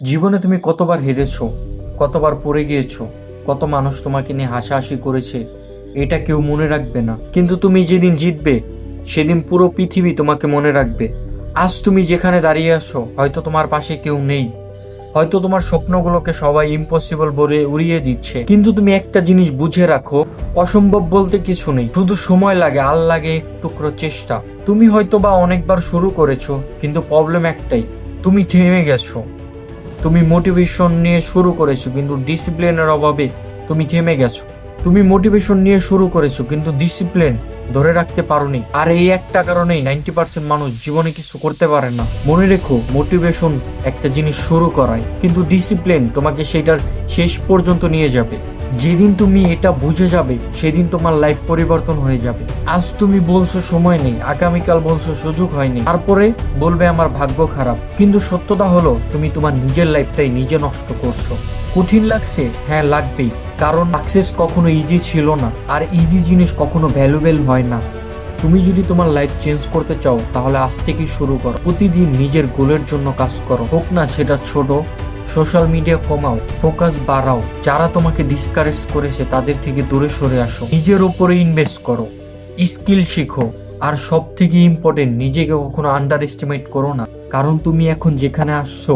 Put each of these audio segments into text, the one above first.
জীবনে তুমি কতবার হেরেছো, কতবার পড়ে গিয়েছো, কত মানুষ তোমাকে নিয়ে হাসাহাসি করেছে, এটা কেউ মনে রাখবে না। কিন্তু তুমি যেদিন জিতবে সেদিন পুরো পৃথিবী তোমাকে মনে রাখবে। আজ তুমি যেখানে দাঁড়িয়ে আছো হয়তো তোমার পাশে কেউ নেই, হয়তো তোমার স্বপ্নগুলোকে সবাই ইম্পসিবল বলে উড়িয়ে দিচ্ছে, কিন্তু তুমি একটা জিনিস বুঝে রাখো, অসম্ভব বলতে কিছু নেই, শুধু সময় লাগে আর লাগে এক টুকরো চেষ্টা। তুমি হয়তো বা অনেকবার শুরু করেছো, কিন্তু প্রবলেম একটাই, তুমি থেমে গেছো। তুমি মোটিভেশন নিয়ে শুরু করেছো কিন্তু ডিসিপ্লিনের অভাবে তুমি থেমে গেছো। তুমি মোটিভেশন নিয়ে শুরু করেছো কিন্তু ডিসিপ্লিন ধরে রাখতে পারোনি। আর এই একটা কারণেই 90% মানুষ জীবনে কিছু করতে পারে না। মনে রেখো, মোটিভেশন একটা জিনিস শুরু করায়, কিন্তু ডিসিপ্লিন তোমাকে সেটার শেষ পর্যন্ত নিয়ে যাবে। যেদিন তুমি এটা বুঝে যাবে সেদিন তোমার লাইফ পরিবর্তন হয়ে যাবে। আজ তুমি বলছো সময় নেই, আগামীকাল বলছো সুযোগ হয়নি, তারপরে বলবে আমার ভাগ্য খারাপ। কিন্তু সত্যতা হলো তুমি তোমার নিজের লাইফটাই নিজে নষ্ট করছো। কঠিন লাগছে, হ্যাঁ লাগবেই, কারণ সাকসেস কখনো ইজি ছিল না, আর ইজি জিনিস কখনো ভ্যালুয়েবল হয় না। তুমি যদি তোমার লাইফ চেঞ্জ করতে চাও তাহলে আজ থেকেই শুরু করো। প্রতিদিন নিজের গোলের জন্য কাজ করো, হোক না সেটা ছোট। সোশ্যাল মিডিয়া কমাও, ফোকাস বাড়াও, যারা তোমাকে ডিসকারেজ করেছে তাদের থেকে দূরে সরে আসো, নিজের উপরে ইনভেস্ট করো, স্কিল শিখো। আর সব থেকে ইম্পর্টেন্ট, নিজেকে কখনো আন্ডার এস্টিমেট করো না, কারণ তুমি এখন যেখানে আসছো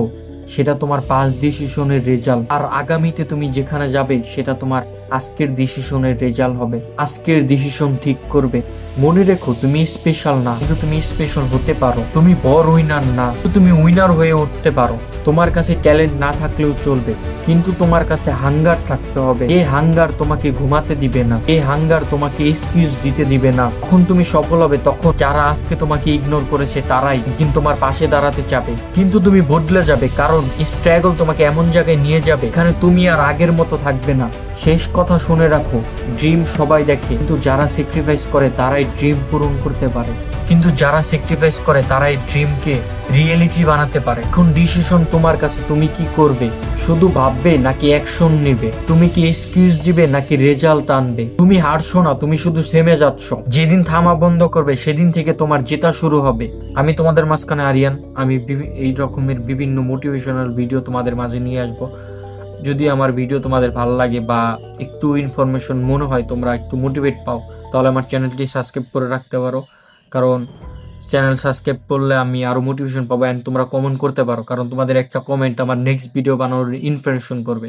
সেটা তোমার পাস্ট ডিসিশনের রেজাল্ট, আর আগামীতে তুমি যেখানে যাবে সেটা তোমার আজকের ডিসিশনের রেজাল্ট হবে। আজকের ডিসিশন ঠিক করবে। মনে রেখো, তুমি স্পেশাল না, কিন্তু তুমি স্পেশাল হতে পারো। তুমি বড় উইনার না, কিন্তু তুমি উইনার হয়ে উঠতে পারো। তোমার কাছে ট্যালেন্ট না থাকলেও চলবে, কিন্তু তোমার কাছে হাঙ্গার থাকতে হবে। এই হাঙ্গার তোমাকে ঘুমাতে দিবে না, এই হাঙ্গার তোমাকে এক্সকিউজ দিতে দিবে না। তখন তুমি সফল হবে, তখন যারা আজকে তোমাকে ইগনোর করেছে তারাই কিন্তু তোমার পাশে দাঁড়াতে চাবে। কিন্তু তুমি বদলে যাবে, কারণ স্ট্রাগল তোমাকে এমন জায়গায় নিয়ে যাবে এখানে তুমি আর আগের মতো থাকবে না। শেষ কথা শুনে রাখো, ড্রিম সবাই দেখে, কিন্তু যারা স্যাক্রিফাইস করে তারাই ড্রিম পূরণ করতে পারে। কিন্তু যারা স্যাক্রিফাইস করে তারাই ড্রিমকে রিয়েলিটি বানাতে পারে। এখন ডিসিশন তোমার কাছে, তুমি কি করবে? শুধু ভাববে নাকি অ্যাকশন নেবে? তুমি কি এক্সকিউজ দিবে নাকি রেজাল্ট আনবে? তুমি হারছো না, তুমি শুধু থেমে যাচ্ছ। যেদিন থামা বন্ধ করবে সেদিন থেকে তোমার জেতা শুরু হবে। আমি তোমাদের মাঝখানে আরিয়ান, আমি এই রকমের বিভিন্ন মোটিভেশনাল ভিডিও তোমাদের মাঝে নিয়ে আসবো। যদি আমার ভিডিও তোমাদের ভালো লাগে বা একটু ইনফরমেশন মনে হয়, তোমরা একটু মোটিভেট পাও, তাহলে আমার চ্যানেলটি সাবস্ক্রাইব করে রাখতে পারো। কারণ চ্যানেল সাবস্ক্রাইব করলে আমি আরো মোটিভেশন পাবো, এন্ড তোমরা কমেন্ট করতে পারো, কারণ তোমাদের একটা কমেন্ট আমার নেক্সট ভিডিও বানানোর ইনফরমেশন করবে।